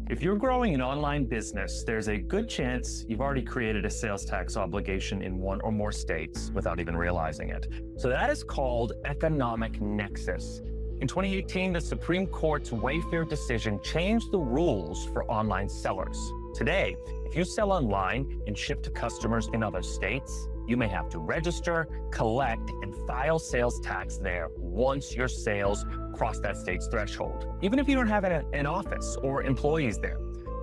If you're growing an online business, there's a good chance you've already created a sales tax obligation in one or more states without even realizing it. So that is called economic nexus. In 2018, the Supreme Court's Wayfair decision changed the rules for online sellers. Today, if you sell online and ship to customers in other states, you may have to register, collect, and file sales tax there once your sales cross that state's threshold, even if you don't have an office or employees there.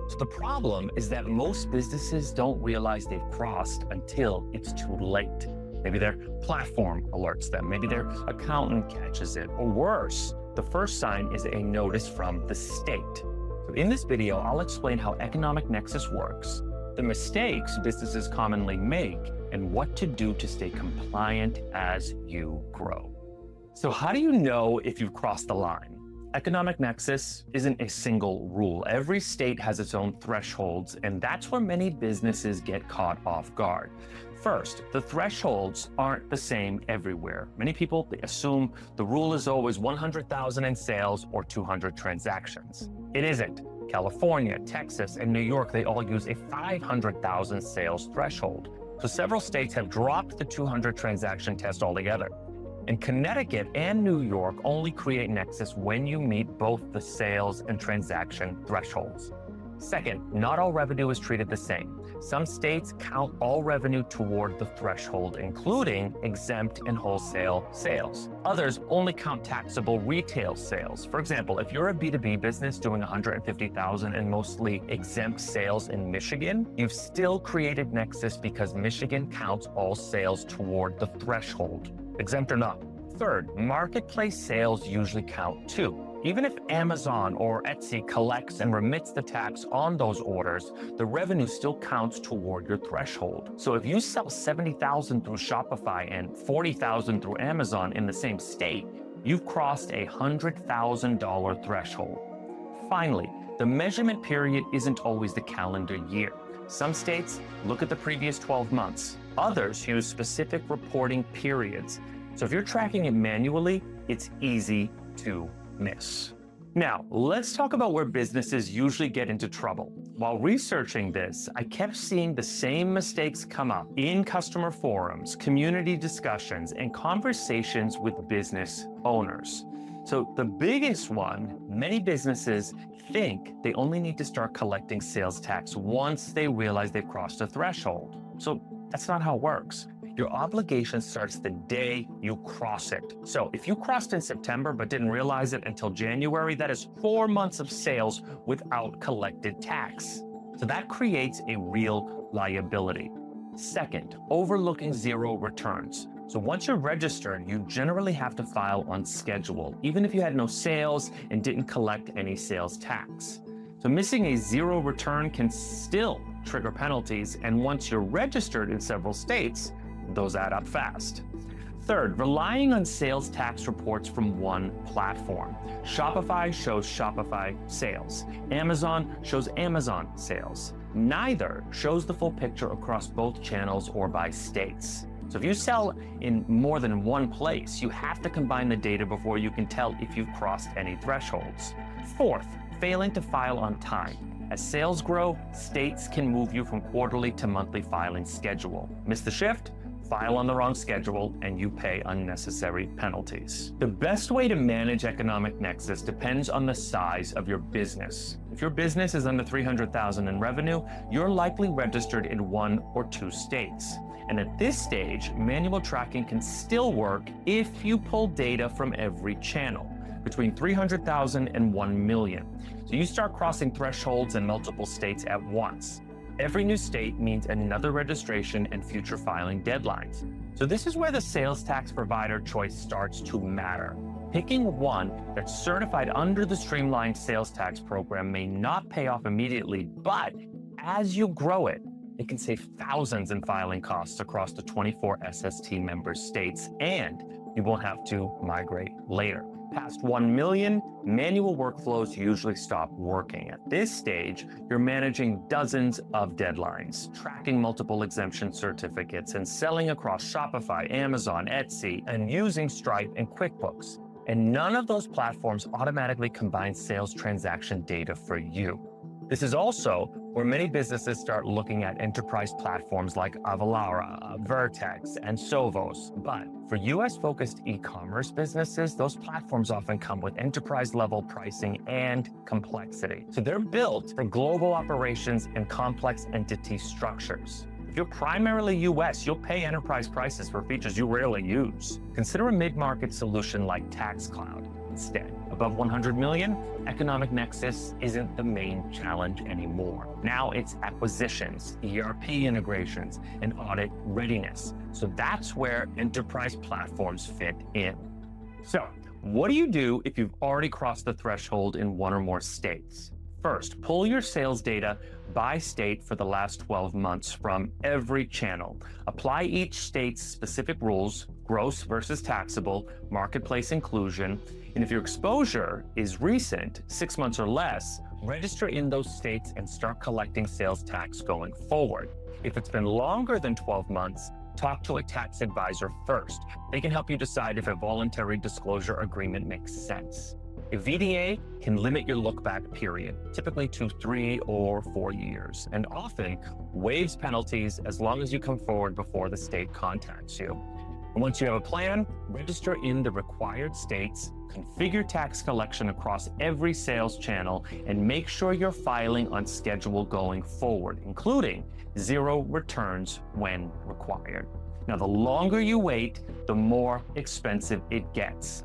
So the problem is that most businesses don't realize they've crossed until it's too late. Maybe their platform alerts them, maybe their accountant catches it, or worse, the first sign is a notice from the state. So in this video, I'll explain how economic nexus works, the mistakes businesses commonly make, and what to do to stay compliant as you grow. So how do you know if you've crossed the line? Economic nexus isn't a single rule. Every state has its own thresholds, and that's where many businesses get caught off guard. First, the thresholds aren't the same everywhere. Many people assume the rule is always 100,000 in sales or 200 transactions. It isn't. California, Texas, and New York, they all use a 500,000 sales threshold. So several states have dropped the 200 transaction test altogether. And Connecticut and New York only create nexus when you meet both the sales and transaction thresholds. Second, not all revenue is treated the same. Some states count all revenue toward the threshold, including exempt and wholesale sales. Others only count taxable retail sales. For example, if you're a B2B business doing 150,000 and mostly exempt sales in Michigan, you've still created nexus because Michigan counts all sales toward the threshold, exempt or not. Third, marketplace sales usually count too. Even if Amazon or Etsy collects and remits the tax on those orders, the revenue still counts toward your threshold. So if you sell 70,000 through Shopify and 40,000 through Amazon in the same state, you've crossed a $100,000 threshold. Finally, the measurement period isn't always the calendar year. Some states look at the previous 12 months. Others use specific reporting periods. So if you're tracking it manually, it's easy to miss. Now, let's talk about where businesses usually get into trouble. While researching this, I kept seeing the same mistakes come up in customer forums, community discussions, and conversations with business owners. So the biggest one, many businesses think they only need to start collecting sales tax once they realize they've crossed a threshold. So that's not how it works. Your obligation starts the day you cross it. So if you crossed in September but didn't realize it until January, that is 4 months of sales without collected tax. So that creates a real liability. Second, overlooking zero returns. So once you're registered, you generally have to file on schedule, even if you had no sales and didn't collect any sales tax. So missing a zero return can still trigger penalties, and once you're registered in several states, those add up fast. Third, relying on sales tax reports from one platform. Shopify shows Shopify sales. Amazon shows Amazon sales. Neither shows the full picture across both channels or by states. So if you sell in more than one place, you have to combine the data before you can tell if you've crossed any thresholds. Fourth, failing to file on time. As sales grow, states can move you from quarterly to monthly filing schedule. Miss the shift? File on the wrong schedule, and you pay unnecessary penalties. The best way to manage economic nexus depends on the size of your business. If your business is under 300,000 in revenue, you're likely registered in 1 or 2 states. And at this stage, manual tracking can still work if you pull data from every channel, between 300,000 and 1 million. So you start crossing thresholds in multiple states at once. Every new state means another registration and future filing deadlines. So this is where the sales tax provider choice starts to matter. Picking one that's certified under the streamlined sales tax program may not pay off immediately, but as you grow it, it can save thousands in filing costs across the 24 SST member states, and you won't have to migrate later. Past 1 million, manual workflows usually stop working. At this stage, you're managing dozens of deadlines, tracking multiple exemption certificates, and selling across Shopify, Amazon, Etsy, and using Stripe and QuickBooks. And none of those platforms automatically combine sales transaction data for you. This is also where many businesses start looking at enterprise platforms like Avalara, Vertex, and Sovos. But for US-focused e-commerce businesses, those platforms often come with enterprise-level pricing and complexity. So they're built for global operations and complex entity structures. If you're primarily US, you'll pay enterprise prices for features you rarely use. Consider a mid-market solution like TaxCloud instead. Above 100 million, Economic Nexus isn't the main challenge anymore. Now it's acquisitions, ERP integrations, and audit readiness. So that's where enterprise platforms fit in. So what do you do if you've already crossed the threshold in one or more states? First, pull your sales data by state for the last 12 months from every channel. Apply each state's specific rules, gross versus taxable, marketplace inclusion, and if your exposure is recent, 6 months or less, register in those states and start collecting sales tax going forward. If it's been longer than 12 months, talk to a tax advisor first. They can help you decide if a voluntary disclosure agreement makes sense. A VDA can limit your look-back period, typically to 3 or 4 years, and often waives penalties as long as you come forward before the state contacts you. And once you have a plan, register in the required states, configure tax collection across every sales channel, and make sure you're filing on schedule going forward, including 0 returns when required. Now, the longer you wait, the more expensive it gets.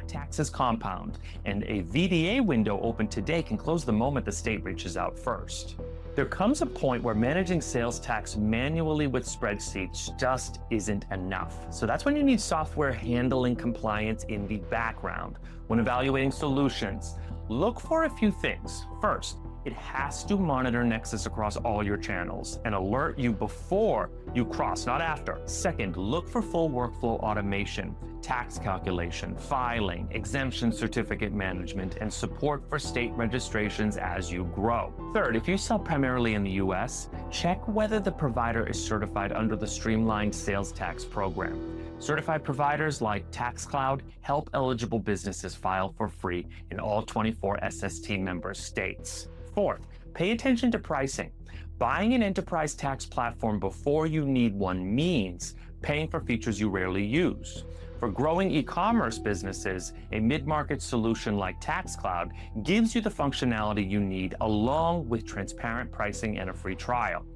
Taxes compound, and a VDA window open today can close the moment the state reaches out first. There comes a point where managing sales tax manually with spreadsheets just isn't enough. So that's when you need software handling compliance in the background. When evaluating solutions, look for a few things. First, it has to monitor Nexus across all your channels and alert you before you cross, not after. Second, look for full workflow automation, tax calculation, filing, exemption certificate management, and support for state registrations as you grow. Third, if you sell primarily in the US, check whether the provider is certified under the streamlined sales tax program. Certified providers like TaxCloud help eligible businesses file for free in all 24 SST member states. Fourth, pay attention to pricing. Buying an enterprise tax platform before you need one means paying for features you rarely use. For growing e-commerce businesses, a mid-market solution like TaxCloud gives you the functionality you need along with transparent pricing and a free trial.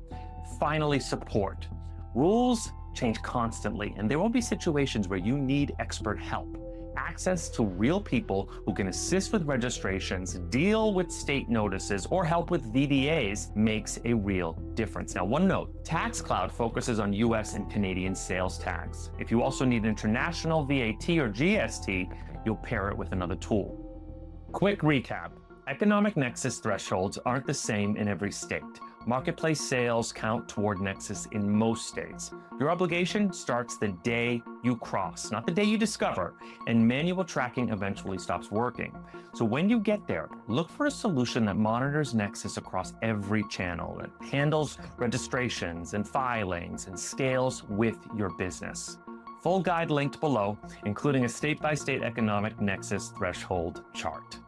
Finally, support. Rules change constantly, and there will be situations where you need expert help. Access to real people who can assist with registrations, deal with state notices, or help with VDAs makes a real difference. Now, one note, TaxCloud focuses on US and Canadian sales tax. If you also need international VAT or GST, you'll pair it with another tool. Quick recap. Economic Nexus thresholds aren't the same in every state. Marketplace sales count toward Nexus in most states. Your obligation starts the day you cross, not the day you discover, and manual tracking eventually stops working. So when you get there, look for a solution that monitors Nexus across every channel, that handles registrations and filings, and scales with your business. Full guide linked below, including a state-by-state Economic Nexus threshold chart.